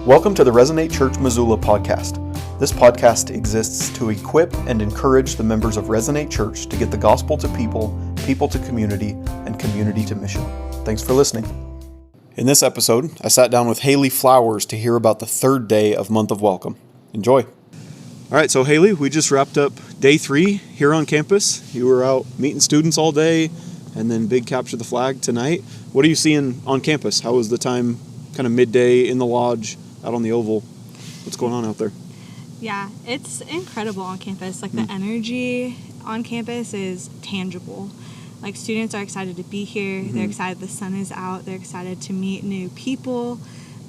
Welcome to the Resonate Church Missoula podcast. This podcast exists to equip and encourage the members of Resonate Church to get the gospel to people, people to community, and community to mission. Thanks for listening. In this episode, I sat down with Hailee Flowers to hear about the third day of Month of Welcome. Enjoy. All right, so Hailee, we just wrapped up day 3 here on campus. You were out meeting students all day, and then big Capture the Flag tonight. What are you seeing on campus? How was the time kind of midday in the lodge, out on the oval? What's going on out there? Yeah, it's incredible on campus. Like the energy on campus is tangible. Like students are excited to be here. They're excited the sun is out. They're excited to meet new people.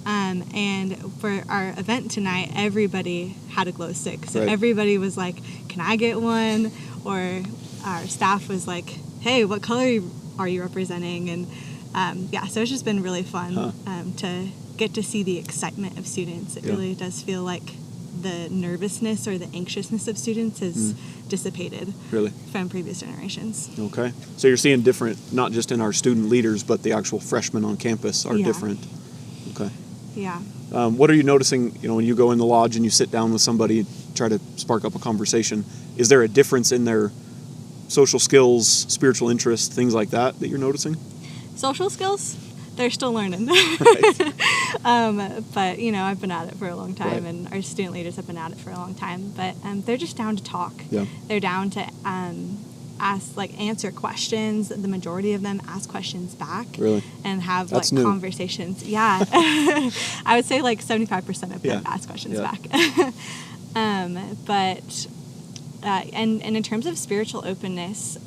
And for our event tonight, everybody had a glow stick. So everybody was like, can I get one? Or our staff was like, hey, what color are you representing? And so it's just been really fun to get to see the excitement of students. It really does feel like the nervousness or the anxiousness of students has dissipated from previous generations. Okay. So you're seeing different, not just in our student leaders, but the actual freshmen on campus are different. Okay. Yeah. What are you noticing, when you go in the lodge and you sit down with somebody, try to spark up a conversation? Is there a difference in their social skills, spiritual interests, things like that you're noticing? Social skills? They're still learning. But, I've been at it for a long time, and our student leaders have been at it for a long time. But they're just down to talk. Yeah. They're down to answer questions. The majority of them ask questions back. Really? And have conversations. Yeah. I would say 75% of them ask questions back. And in terms of spiritual openness,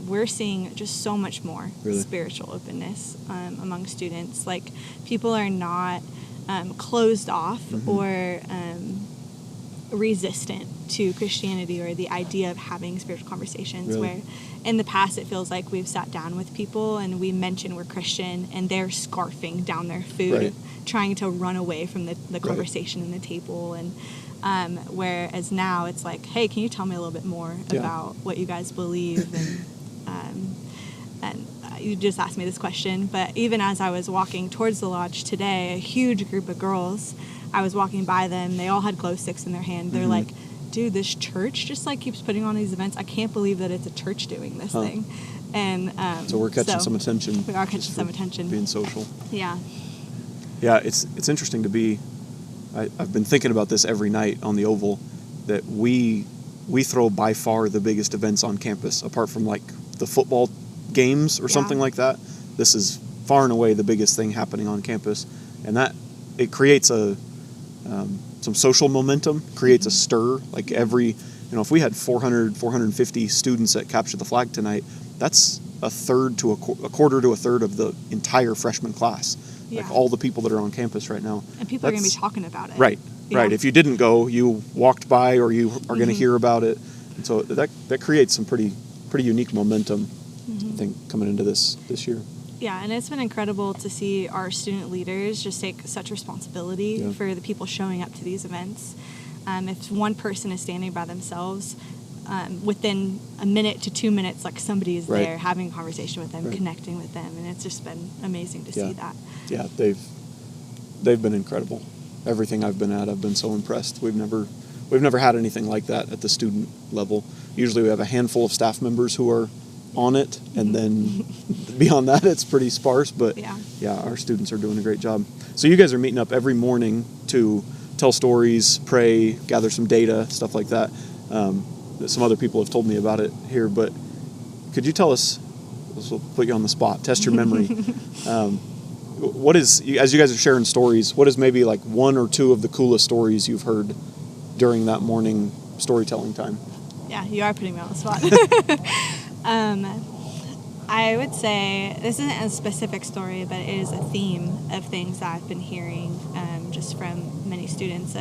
we're seeing just so much more spiritual openness among students. Like, people are not closed off or resistant to Christianity or the idea of having spiritual conversations, where in the past it feels like we've sat down with people and we mention we're Christian and they're scarfing down their food, trying to run away from the conversation and the table. And whereas now it's like, hey, can you tell me a little bit more about what you guys believe? And you just asked me this question, but even as I was walking towards the lodge today, a huge group of girls, I was walking by them, they all had glow sticks in their hand. They're like, dude, this church just keeps putting on these events. I can't believe that it's a church doing this thing. And so we're catching some attention. We are catching some attention. Being social. Yeah. Yeah, it's interesting to be. I've been thinking about this every night on the Oval, that we throw by far the biggest events on campus, apart from the football games or something like that. This is far and away the biggest thing happening on campus, and that it creates some social momentum, creates a stir. Like if we had 450 students at Capture the Flag tonight, that's a quarter to a third of the entire freshman class. Like all the people that are on campus right now. And people are going to be talking about it. Right. If you didn't go, you walked by or you are going to hear about it. And so that creates some pretty unique momentum, I think, coming into this year. Yeah, and it's been incredible to see our student leaders just take such responsibility for the people showing up to these events. If one person is standing by themselves, within a minute to 2 minutes, somebody is there having a conversation with them, connecting with them, and it's just been amazing to see that. Yeah, they've been incredible. Everything I've been at, I've been so impressed. We've never had anything like that at the student level. Usually we have a handful of staff members who are on it, and then beyond that it's pretty sparse, but our students are doing a great job. So you guys are meeting up every morning to tell stories, pray, gather some data, stuff like that. Some other people have told me about it here, but could you tell us, this will put you on the spot, test your memory, as you guys are sharing stories, what is maybe one or two of the coolest stories you've heard during that morning storytelling time? Yeah, you are putting me on the spot. I would say this isn't a specific story, but it is a theme of things that I've been hearing just from many students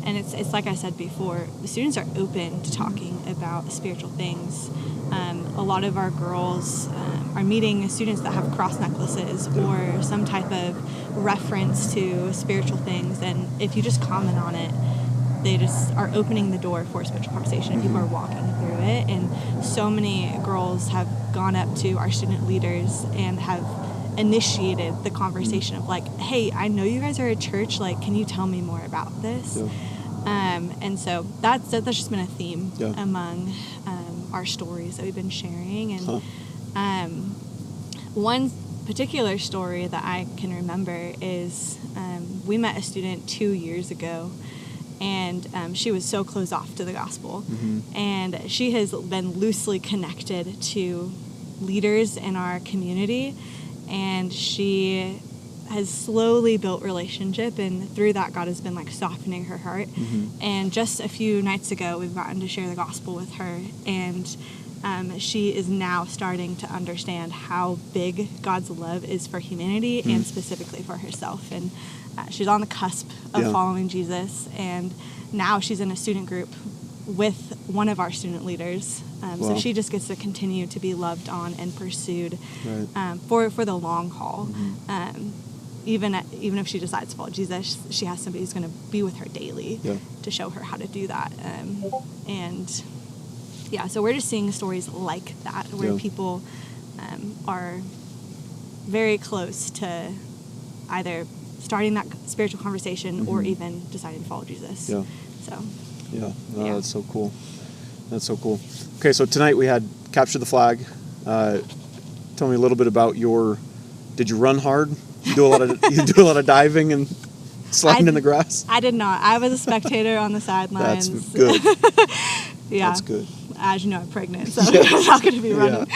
and it's like I said before, the students are open to talking about spiritual things. A lot of our girls are meeting students that have cross necklaces or some type of reference to spiritual things, and if you just comment on it, they just are opening the door for spiritual conversation, and people are walking through it. And so many girls have gone up to our student leaders and have initiated the conversation of like, hey, I know you guys are a church, like, can you tell me more about this? And so that's just been a theme among our stories that we've been sharing. And one particular story that I can remember is we met a student 2 years ago, and she was so closed off to the gospel. And she has been loosely connected to leaders in our community, and she has slowly built relationship, and through that God has been like softening her heart. And just a few nights ago we've gotten to share the gospel with her, and she is now starting to understand how big God's love is for humanity and specifically for herself. And she's on the cusp of following Jesus, and now she's in a student group with one of our student leaders. So she just gets to continue to be loved on and pursued for the long haul. Even if she decides to follow Jesus, she has somebody who's going to be with her daily to show her how to do that. So we're just seeing stories like that where people are very close to either starting that spiritual conversation or even deciding to follow Jesus. That's so cool. That's so cool. Okay, so tonight we had Capture the Flag. Tell me a little bit about did you run hard? You do a lot of diving and sliding in the grass? I did not. I was a spectator on the sidelines. That's good. That's good. As you know, I'm pregnant, so I'm not going to be running.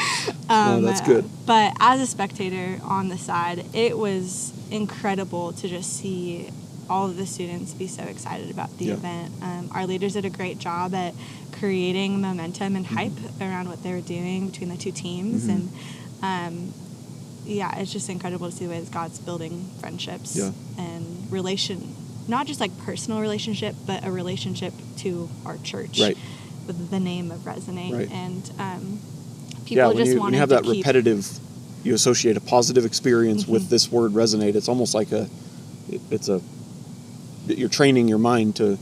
That's good. But as a spectator on the side, it was incredible to just see all of the students be so excited about the event. Our leaders did a great job at creating momentum and hype around what they were doing between the two teams. And it's just incredible to see the ways God's building friendships and not just like personal relationship, but a relationship to our church with the name of Resonate. And people just want to have that repetitive, you associate a positive experience with this word Resonate. It's almost like you're training your mind to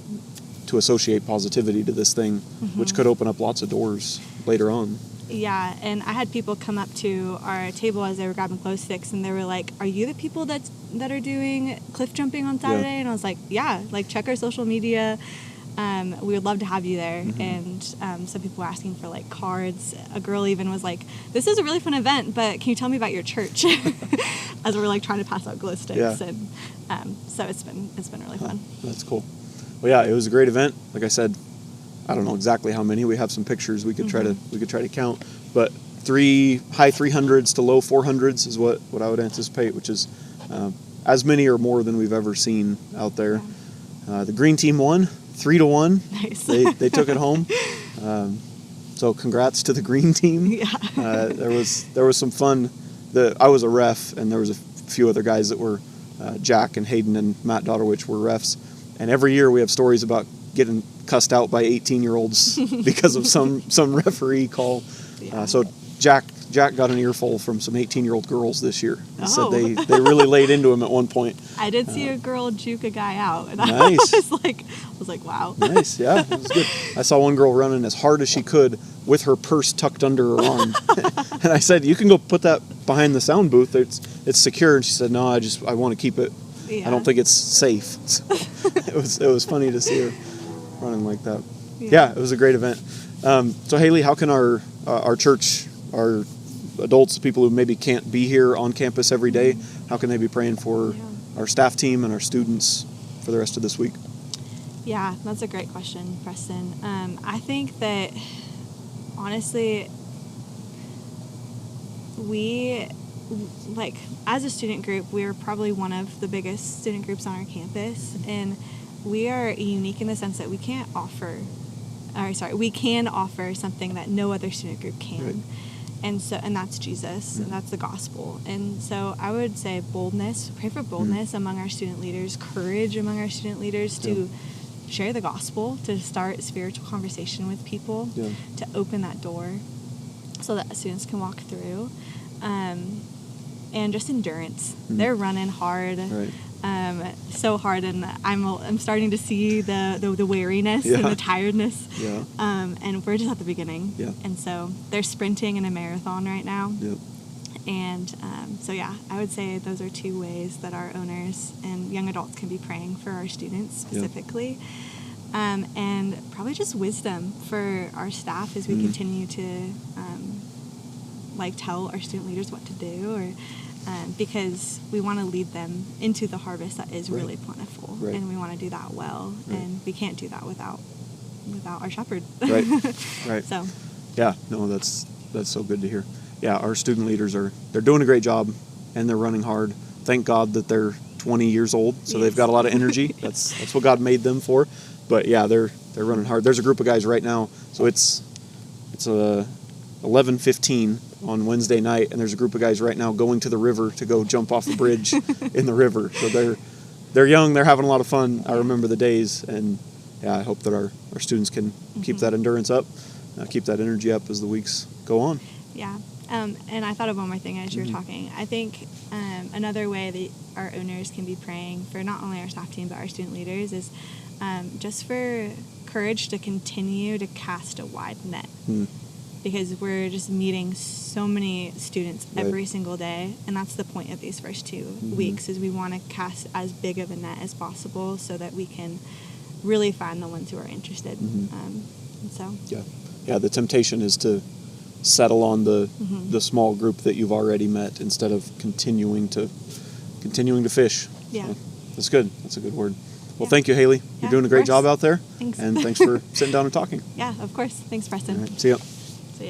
associate positivity to this thing, which could open up lots of doors later on. Yeah, and I had people come up to our table as they were grabbing glow sticks, and they were like, "Are you the people that are doing cliff jumping on Saturday?" And I was like, "Yeah, like check our social media. We would love to have you there." And some people were asking for like cards. A girl even was like, "This is a really fun event, but can you tell me about your church?" As we're like trying to pass out glow sticks, and so it's been really fun. That's cool. Well, it was a great event. Like I said, I don't know exactly how many. We have some pictures we could try to count, but high 300s to low 400s is what I would anticipate, which is as many or more than we've ever seen out there. The green team won 3-1. Nice. They took it home. So congrats to the green team. There was some fun. I was a ref, and there was a few other guys that were Jack and Hayden and Matt Dotterwich were refs. And every year we have stories about getting cussed out by 18-year-olds because of some referee call. So Jack got an earful from some 18-year-old girls this year. Said they really laid into him at one point. I did see a girl juke a guy out. And nice. I was like, wow. Nice, yeah, it was good. I saw one girl running as hard as she could with her purse tucked under her arm. And I said, "You can go put that behind the sound booth. It's secure." And she said, "No, I want to keep it. I don't think it's safe." So it was funny to see her running like that. Yeah, it was a great event. So Hailee, how can our church, our adults, people who maybe can't be here on campus every day, how can they be praying for our staff team and our students for the rest of this week? Yeah, that's a great question, Preston. I think that honestly, we, like, as a student group, we're probably one of the biggest student groups on our campus, and we are unique in the sense that we can offer something that no other student group can. Right. And that's Jesus, and that's the gospel. And so I would say boldness, pray for boldness among our student leaders, courage among our student leaders to share the gospel, to start spiritual conversation with people, to open that door so that students can walk through. And just endurance. They're running hard. Right. So hard, and I'm starting to see the weariness and the tiredness. Yeah. And we're just at the beginning. Yeah. And so they're sprinting in a marathon right now. Yep. And so yeah, I would say those are two ways that our owners and young adults can be praying for our students specifically. And probably just wisdom for our staff as we continue to tell our student leaders what to do, or because we want to lead them into the harvest that is really plentiful, and we want to do that well, and we can't do that without our shepherd. Right. So yeah, no, that's so good to hear. Yeah, our student leaders they're doing a great job, and they're running hard. Thank God that they're 20 years old, so they've got a lot of energy. That's what God made them for. But yeah, they're running hard. There's a group of guys right now. So it's 11:15 on Wednesday night, and there's a group of guys right now going to the river to go jump off the bridge in the river. So they're young. They're having a lot of fun. I remember the days, and yeah, I hope that our students can keep that endurance up, keep that energy up as the weeks go on. Yeah. And I thought of one more thing as you were talking. I think another way that our owners can be praying for not only our staff team but our student leaders is just for courage to continue to cast a wide net. Because we're just meeting so many students every single day, and that's the point of these first 2 weeks, is we want to cast as big of a net as possible so that we can really find the ones who are interested. And so yeah, the temptation is to settle on the small group that you've already met instead of continuing to fish. Yeah. So that's good. That's a good word. Well, thank you, Hailee. You're doing a great job out there. Thanks. And thanks for sitting down and talking. Yeah, of course. Thanks, Preston. All right. See ya.